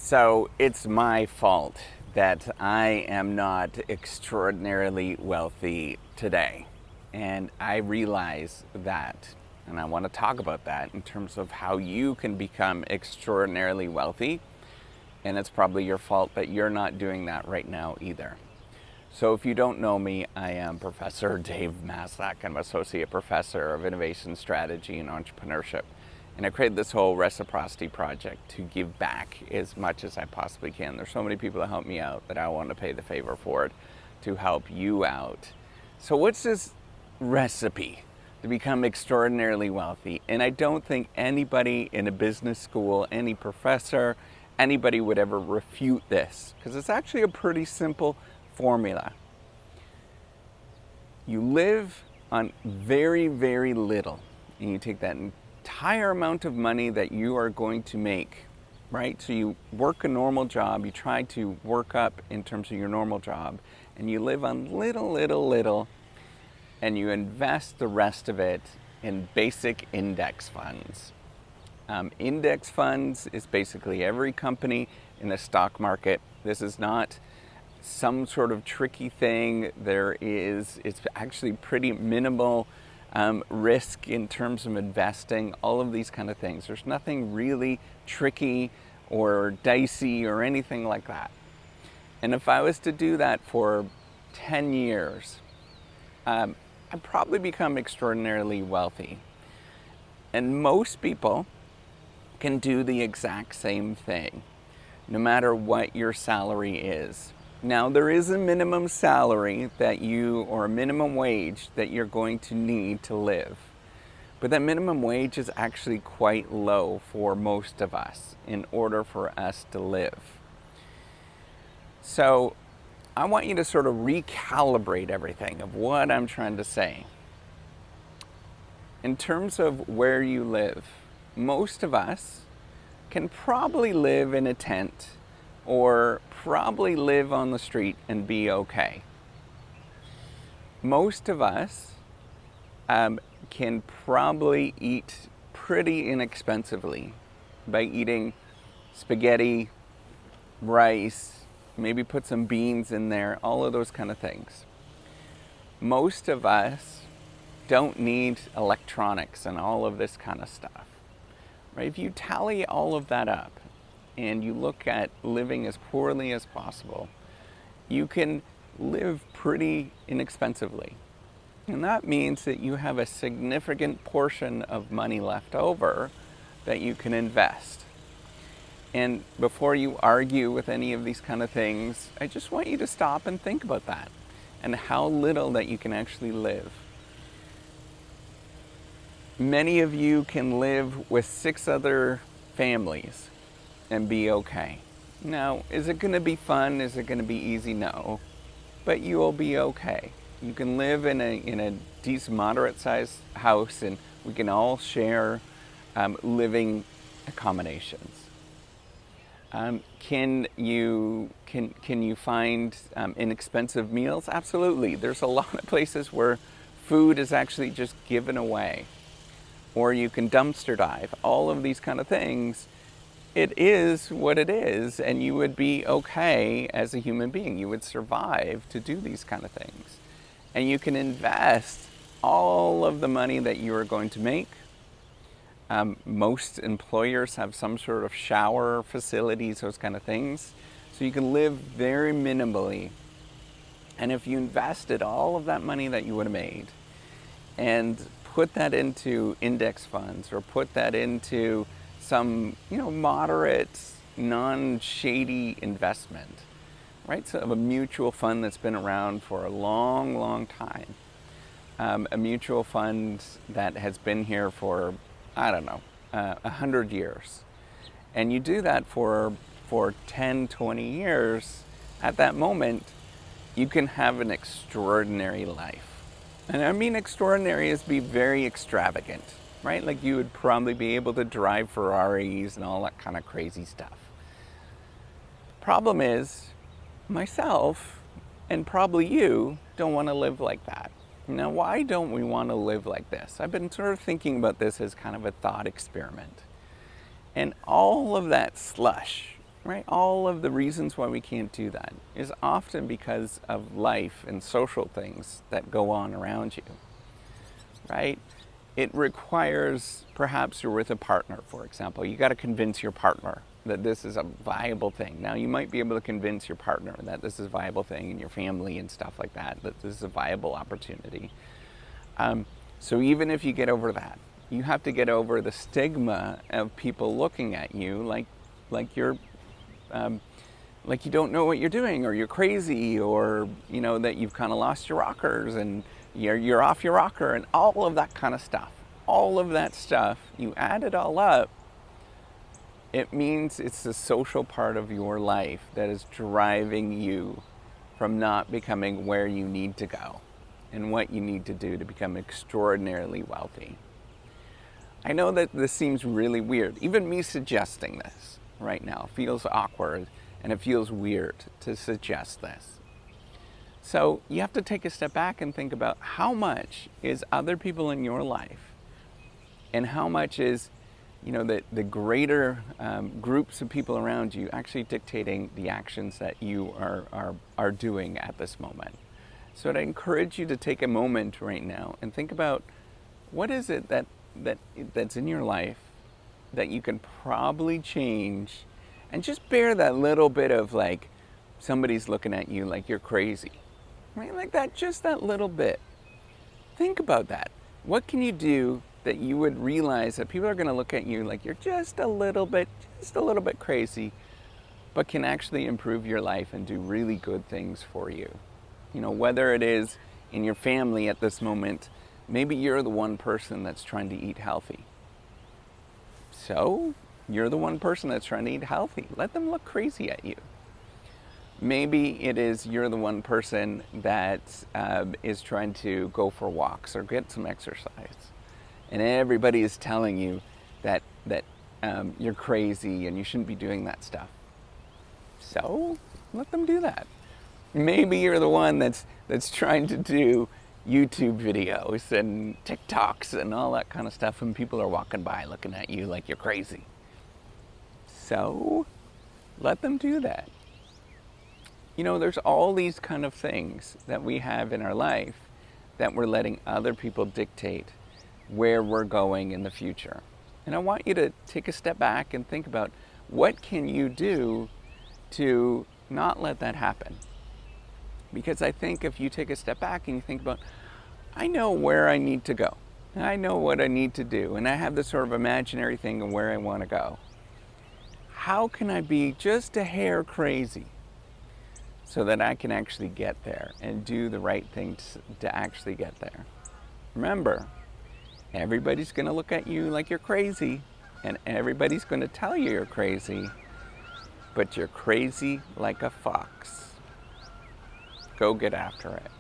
So it's my fault that I am not extraordinarily wealthy today. And I realize that. And I want to talk about that in terms of how you can become extraordinarily wealthy. And it's probably your fault that you're not doing that right now either. So if you don't know me, I am Professor Dave Maslach. I'm Associate Professor of Innovation Strategy and Entrepreneurship. And I created this whole reciprocity project to give back as much as I possibly can. There's so many people that help me out that I want to pay the favor for it to help you out. So what's this recipe to become extraordinarily wealthy? And I don't think anybody in a business school, any professor, anybody would ever refute this, because it's actually a pretty simple formula. You live on very, very little, and you take that entire amount of money that you are going to make, right? So you work a normal job, you try to work up in terms of your normal job, and you live on little, and you invest the rest of it in basic index funds. Index funds is basically every company in the stock market. This is not some sort of tricky thing. It's actually pretty minimal risk in terms of investing, all of these kind of things. There's nothing really tricky or dicey or anything like that. And if I was to do that for 10 years, I'd probably become extraordinarily wealthy. And most people can do the exact same thing, no matter what your salary is. Now, there is a minimum salary or a minimum wage that you're going to need to live. But that minimum wage is actually quite low for most of us in order for us to live. So I want you to sort of recalibrate everything of what I'm trying to say. In terms of where you live, most of us can probably live in a tent or probably live on the street and be okay. Most of us can probably eat pretty inexpensively by eating spaghetti, rice, maybe put some beans in there, all of those kind of things. Most of us don't need electronics and all of this kind of stuff, right? If you tally all of that up, and you look at living as poorly as possible, you can live pretty inexpensively. And that means that you have a significant portion of money left over that you can invest. And before you argue with any of these kind of things, I just want you to stop and think about that and how little that you can actually live. Many of you can live with 6 other families and be okay. Now, is it going to be fun? Is it going to be easy? No. But you will be okay. You can live in a decent, moderate-sized house, and we can all share living accommodations. Can you find inexpensive meals? Absolutely. There's a lot of places where food is actually just given away, or you can dumpster dive. All of these kind of things. It is what it is, and you would be okay as a human being. You would survive to do these kind of things. And you can invest all of the money that you are going to make. Most employers have some sort of shower facilities, those kind of things. So you can live very minimally. And if you invested all of that money that you would have made and put that into index funds or put that into some, moderate, non-shady investment, right? So a mutual fund that's been around for a long, long time. A mutual fund that has been here for, 100 years. And you do that for 10, 20 years, at that moment, you can have an extraordinary life. And I mean extraordinary is be very extravagant. Right? Like you would probably be able to drive Ferraris and all that kind of crazy stuff. Problem is, myself and probably you don't want to live like that. Now, why don't we want to live like this? I've been sort of thinking about this as kind of a thought experiment. And all of that slush right? All of the reasons why we can't do that is often because of life and social things that go on around you, right? It requires, perhaps you're with a partner, for example. You got to convince your partner that this is a viable thing. Now, you might be able to convince your partner that this is a viable thing in your family and stuff like that, that this is a viable opportunity. So even if you get over that, you have to get over the stigma of people looking at you like you're like you don't know what you're doing, or you're crazy, or that you've kind of lost your rockers and you're off your rocker, and all of that kind of stuff. All of that stuff, you add it all up, it means it's the social part of your life that is driving you from not becoming where you need to go and what you need to do to become extraordinarily wealthy. I know that this seems really weird. Even me suggesting this right now feels awkward, and it feels weird to suggest this. So you have to take a step back and think about how much is other people in your life, and how much is the greater groups of people around you actually dictating the actions that you are doing at this moment. So I'd encourage you to take a moment right now and think about what is it that's in your life that you can probably change, and just bear that little bit of like somebody's looking at you like you're crazy, right? Like that, just that little bit. Think about that. What can you do that you would realize that people are going to look at you like you're just a little bit crazy, but can actually improve your life and do really good things for you? Whether it is in your family at this moment, maybe you're the one person that's trying to eat healthy. So you're the one person that's trying to eat healthy. Let them look crazy at you. Maybe it is you're the one person that is trying to go for walks or get some exercise, and everybody is telling you that you're crazy and you shouldn't be doing that stuff. So let them do that. Maybe you're the one that's trying to do YouTube videos and TikToks and all that kind of stuff, and people are walking by looking at you like you're crazy. So let them do that. There's all these kind of things that we have in our life that we're letting other people dictate where we're going in the future. And I want you to take a step back and think about, what can you do to not let that happen? Because I think if you take a step back and you think about, I know where I need to go, I know what I need to do, and I have this sort of imaginary thing of where I want to go. How can I be just a hair crazy so that I can actually get there and do the right thing to actually get there? Remember, everybody's going to look at you like you're crazy, and everybody's going to tell you you're crazy, but you're crazy like a fox. Go get after it.